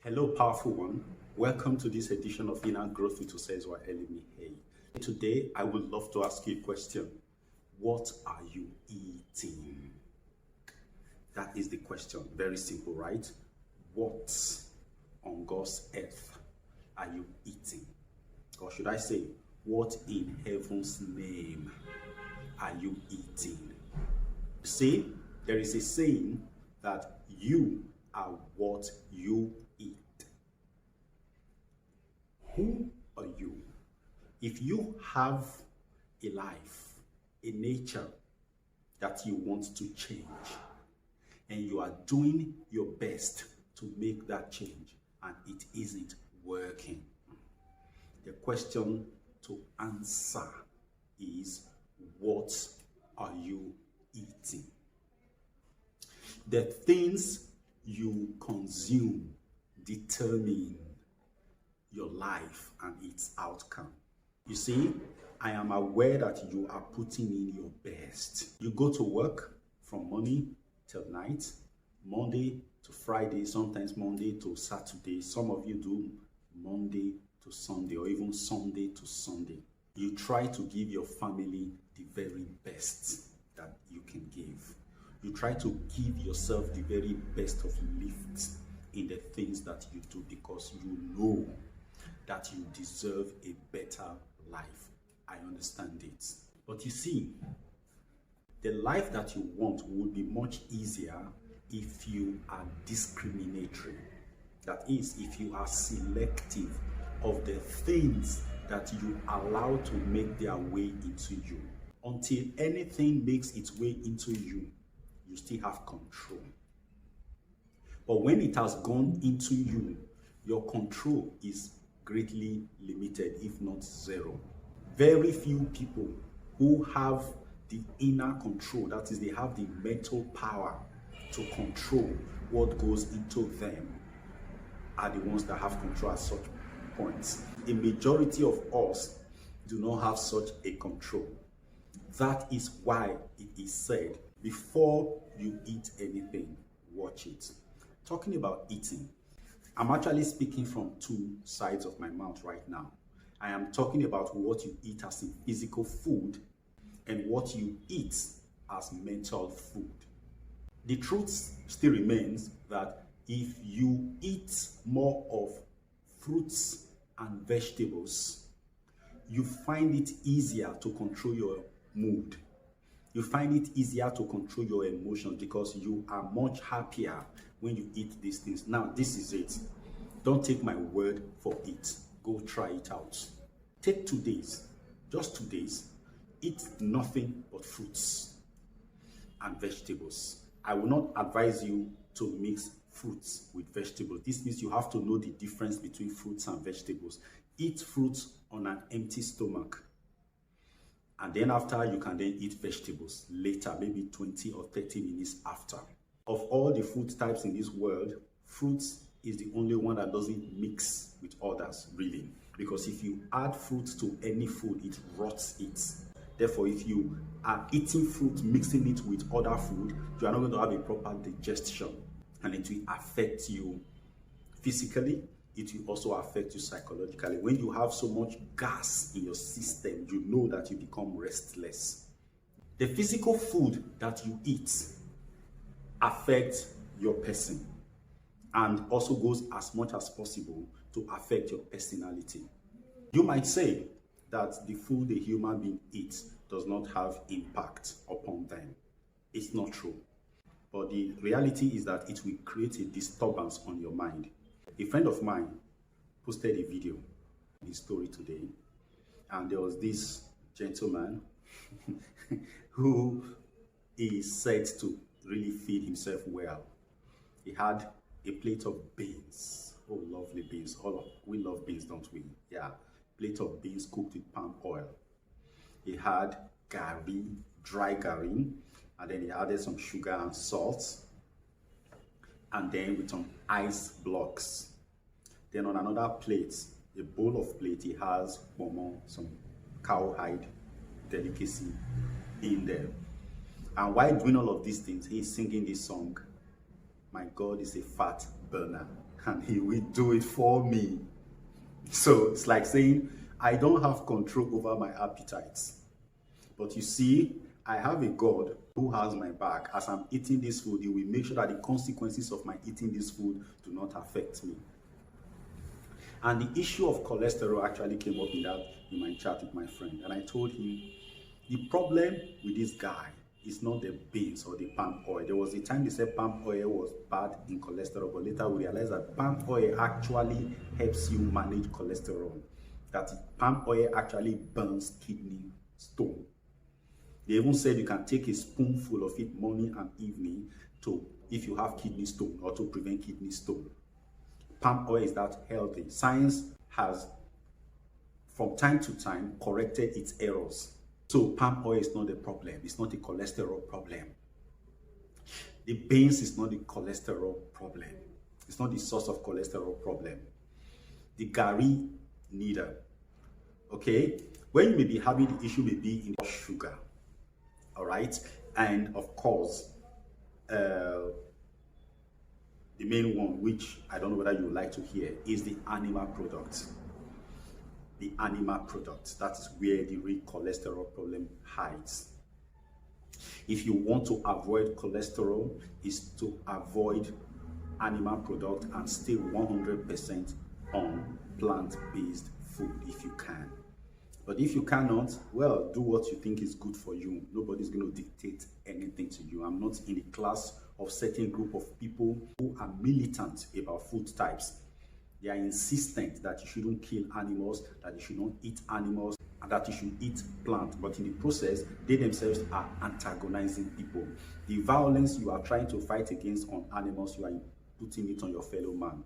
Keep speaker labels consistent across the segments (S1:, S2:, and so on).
S1: Hello, powerful one. Welcome to this edition of Inner Growth with Osezwa Elimi. Hey, today I would love to ask you a question. What are you eating? That is the question. Very simple, right? What on God's earth are you eating? Or should I say, what in heaven's name are you eating? See, there is a saying that you are what you eat. Who are you? If you have a life, a nature that you want to change, and you are doing your best to make that change, and it isn't working, the question to answer is, what are you eating? The things you consume determine your life and its outcome. You see, I am aware that you are putting in your best. You go to work from morning till night, Monday to Friday, sometimes Monday to Saturday. Some of you do Monday to Sunday, or even Sunday to Sunday. You try to give your family the very best that you can give. You try to give yourself the very best of lift in the things that you do, because you know that you deserve a better life. I understand it. But you see, the life that you want would be much easier if you are discriminatory. That is, if you are selective of the things that you allow to make their way into you. Until anything makes its way into you, you still have control. But when it has gone into you, your control is greatly limited, if not zero. Very few people who have the inner control, that is, they have the mental power to control what goes into them, are the ones that have control at such points. A majority of us do not have such a control. That is why it is said, before you eat anything, watch it. Talking about eating, I'm actually speaking from two sides of my mouth right now. I am talking about what you eat as in physical food and what you eat as mental food. The truth still remains that if you eat more of fruits and vegetables, you find it easier to control your mood. You find it easier to control your emotions, because you are much happier when you eat these things. Now, this is it. Don't take my word for it. Go try it out. Take 2 days, just 2 days. Eat nothing but fruits and vegetables. I will not advise you to mix fruits with vegetables. This means you have to know the difference between fruits and vegetables. Eat fruits on an empty stomach. And then after, you can then eat vegetables later, maybe 20 or 30 minutes after. Of all the food types in this world, fruits is the only one that doesn't mix with others, really. Because if you add fruits to any food, it rots it. Therefore, if you are eating fruit, mixing it with other food, you are not going to have a proper digestion. And it will affect you physically. It will also affect you psychologically. When you have so much gas in your system, you know that you become restless. The physical food that you eat affects your person, and also goes as much as possible to affect your personality. You might say that the food a human being eats does not have impact upon them. It's not true. But the reality is that it will create a disturbance on your mind. A friend of mine posted a video in his story today, and there was this gentleman who is said to really feed himself well. He had a plate of beans. Oh, lovely beans. We love beans, don't we? Yeah. Plate of beans cooked with palm oil. He had gari, dry gari, and then he added some sugar and salt, and then with some ice blocks. Then on another plate, a bowl of plate, he has some cowhide delicacy in there. And while doing all of these things, he's singing this song, "My God is a fat burner." and he will do it for me. So it's like saying, I don't have control over my appetites. But you see, I have a God who has my back. As I'm eating this food, he will make sure that the consequences of my eating this food do not affect me. And the issue of cholesterol actually came up in my chat with my friend. And I told him, the problem with this guy is not the beans or the palm oil. There was a time they said palm oil was bad in cholesterol, but later we realized that palm oil actually helps you manage cholesterol. That palm oil actually burns kidney stone. They even said you can take a spoonful of it morning and evening if you have kidney stone or to prevent kidney stone. Palm oil is that healthy. Science has, from time to time, corrected its errors. So palm oil is not the problem. It's not a cholesterol problem. The beans is not the cholesterol problem. It's not the source of cholesterol problem. The gari neither. Okay? When you may be having the issue may be in sugar. All right? And of course, the main one, which I don't know whether you would like to hear, is the animal products. The animal products, that is where the real cholesterol problem hides. If you want to avoid cholesterol, is to avoid animal products and stay 100% on plant-based food if you can. But if you cannot, well, do what you think is good for you. Nobody's going to dictate anything to you. I'm not in the class of certain group of people who are militant about food types. They are insistent that you shouldn't kill animals, that you should not eat animals, and that you should eat plants. But in the process, they themselves are antagonizing people. The violence you are trying to fight against on animals, you are putting it on your fellow man.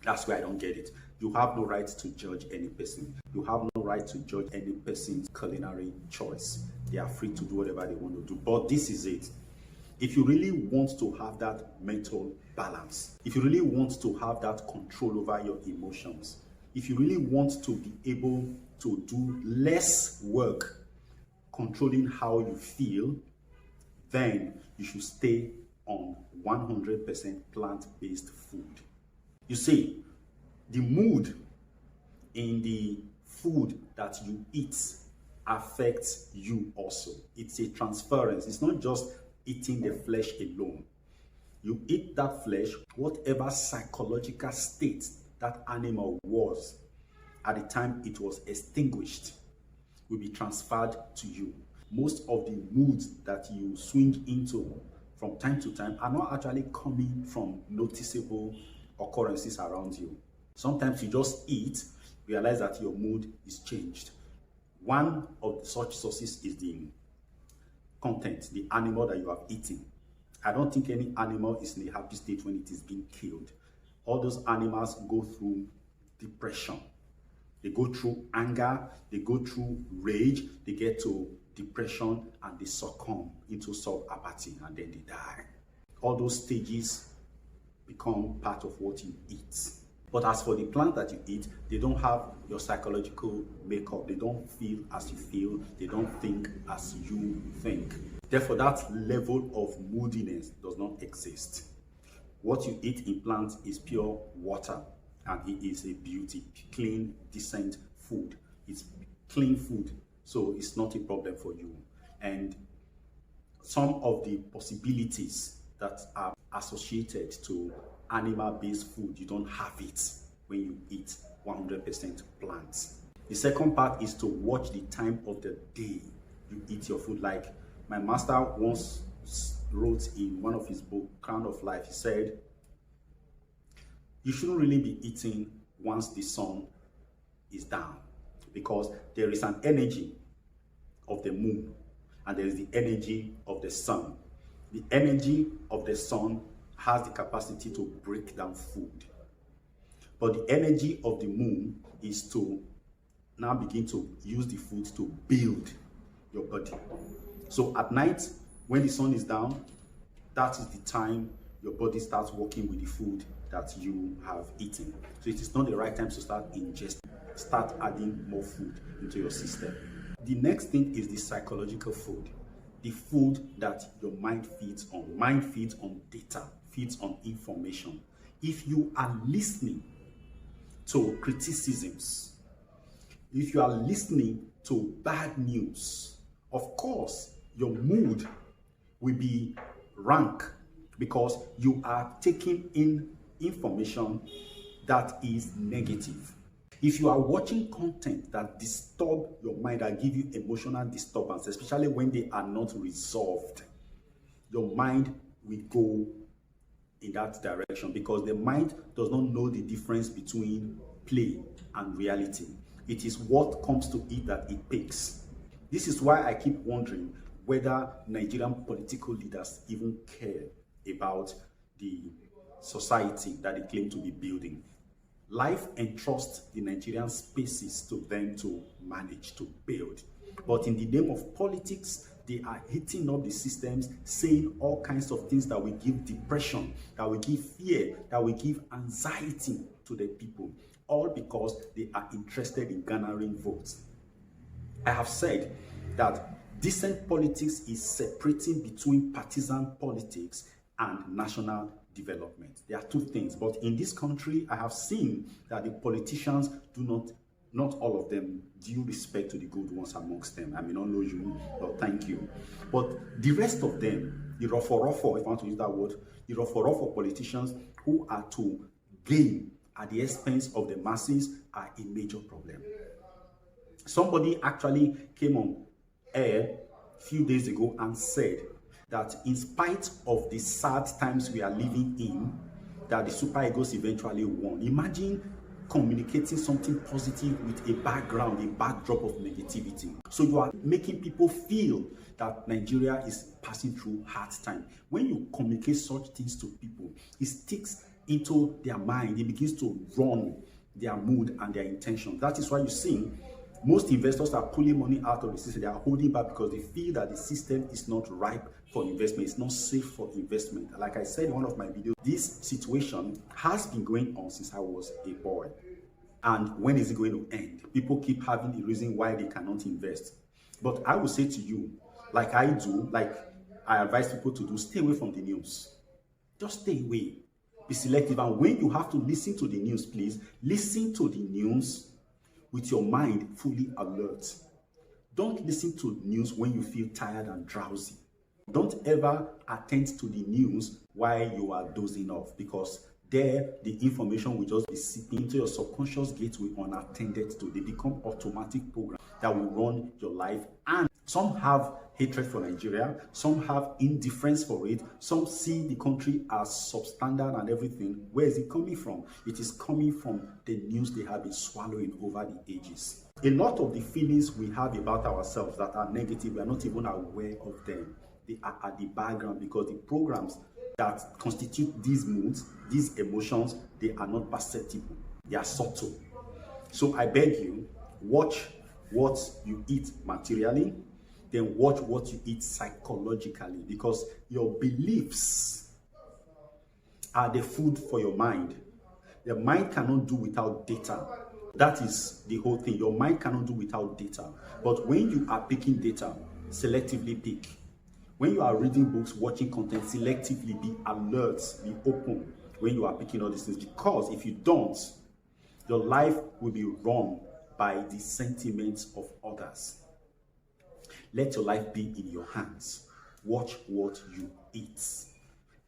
S1: That's why I don't get it. You have no right to judge any person. You have no right to judge any person's culinary choice. They are free to do whatever they want to do. But this is it. If you really want to have that mental balance, if you really want to have that control over your emotions, if you really want to be able to do less work controlling how you feel, then you should stay on 100% plant-based food. You see, the mood in the food that you eat affects you also. It's a transference. It's not just eating the flesh alone. You eat that flesh, whatever psychological state that animal was at the time it was extinguished will be transferred to you. Most of the moods that you swing into from time to time are not actually coming from noticeable occurrences around you. Sometimes you just eat, realize that your mood is changed. One of such sources is the content, the animal that you have eaten. I don't think any animal is in a happy state when it is being killed. All those animals go through depression. They go through anger, they go through rage, they get to depression, and they succumb into self-apathy, and then they die. All those stages become part of what you eat. But as for the plant that you eat, they don't have your psychological makeup. They don't feel as you feel. They don't think as you think. Therefore, that level of moodiness does not exist. What you eat in plants is pure water, and it is a beauty, clean, decent food. It's clean food, so it's not a problem for you. And some of the possibilities that are associated to animal-based food, you don't have it when you eat 100% plants. The second part is to watch the time of the day you eat your food. Like my master once wrote in one of his books, Crown of Life, he said, you shouldn't really be eating once the sun is down, because there is an energy of the moon and there is the energy of the sun. The energy of the sun has the capacity to break down food. But the energy of the moon is to now begin to use the food to build your body. So at night, when the sun is down, that is the time your body starts working with the food that you have eaten. So it is not the right time to start ingesting, start adding more food into your system. The next thing is the psychological food. The food that your mind feeds on. Mind feeds on data, feeds on information. if you are listening to criticisms, if you are listening to bad news, of course, your mood will be rank because you are taking in information that is negative. If you are watching content that disturb your mind, that give you emotional disturbance, especially when they are not resolved, your mind will go in that direction because the mind does not know the difference between play and reality. It is what comes to it that it picks. This is why I keep wondering whether Nigerian political leaders even care about the society that they claim to be building. Life entrusts the Nigerian spaces to them to manage, to build. But in the name of politics, they are hitting up the systems, saying all kinds of things that will give depression, that will give fear, that will give anxiety to the people, all because they are interested in garnering votes. I have said that decent politics is separating between partisan politics and national development. There are two things, but in this country, I have seen that the politicians do not all of them, due respect to the good ones amongst them. I may not know you, but thank you. But the rest of them, the ruffle, if I want to use that word, the ruffle politicians who are to gain at the expense of the masses are a major problem. Somebody actually came on air a few days ago and said that in spite of the sad times we are living in, that the Super Eagles eventually won. Imagine communicating something positive with a background, a backdrop of negativity. So you are making people feel that Nigeria is passing through hard time. When you communicate such things to people, it sticks into their mind. It begins to run their mood and their intention. That is why you see most investors are pulling money out of the system. They are holding back because they feel that the system is not ripe for investment. It's not safe for investment. Like I said in one of my videos, this situation has been going on since I was a boy. And when is it going to end? People keep having a reason why they cannot invest. But I will say to you, like I do, like I advise people to do, stay away from the news. Just stay away. Be selective. And when you have to listen to the news, please listen to the news with your mind fully alert. Don't listen to news when you feel tired and drowsy. Don't ever attend to the news while you are dozing off, because there the information will just be seeping into your subconscious gateway unattended to. They become automatic programs that will run your life. And some have hatred for Nigeria, some have indifference for it, some see the country as substandard and everything. Where is it coming from? It is coming from the news they have been swallowing over the ages. A lot of the feelings we have about ourselves that are negative, we are not even aware of them. They are at the background because the programs that constitute these moods, these emotions, they are not perceptible. They are subtle. So I beg you, watch what you eat materially, then watch what you eat psychologically, because your beliefs are the food for your mind. The mind cannot do without data. That is the whole thing. Your mind cannot do without data. But when you are picking data, selectively pick. When you are reading books, watching content, selectively be alert, be open when you are picking all these things. Because if you don't, your life will be run by the sentiments of others. Let your life be in your hands. Watch what you eat.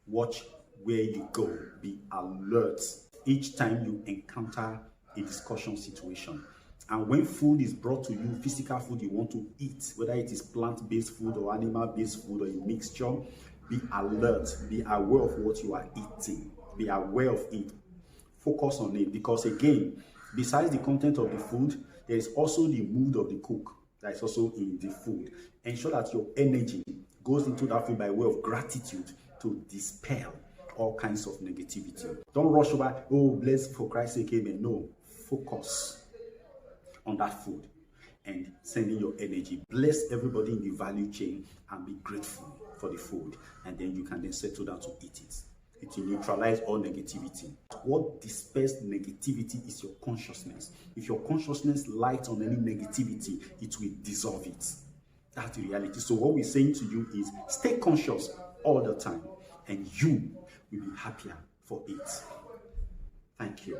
S1: Watch where you go. Be alert each time you encounter a discussion situation. And when food is brought to you, physical food you want to eat, whether it is plant-based food or animal-based food or a mixture, be alert. Be aware of what you are eating. Be aware of it. Focus on it. Because again, besides the content of the food, there is also the mood of the cook that is also in the food. Ensure that your energy goes into that food by way of gratitude to dispel all kinds of negativity. Don't rush over, oh, bless for Christ's sake, amen. No, focus on that food and send in your energy. Bless everybody in the value chain and be grateful for the food. And then you can then settle down to eat it. It will neutralize all negativity. What dispels negativity is your consciousness. If your consciousness lights on any negativity, it will dissolve it. That's the reality. So what we're saying to you is stay conscious all the time and you will be happier for it. Thank you.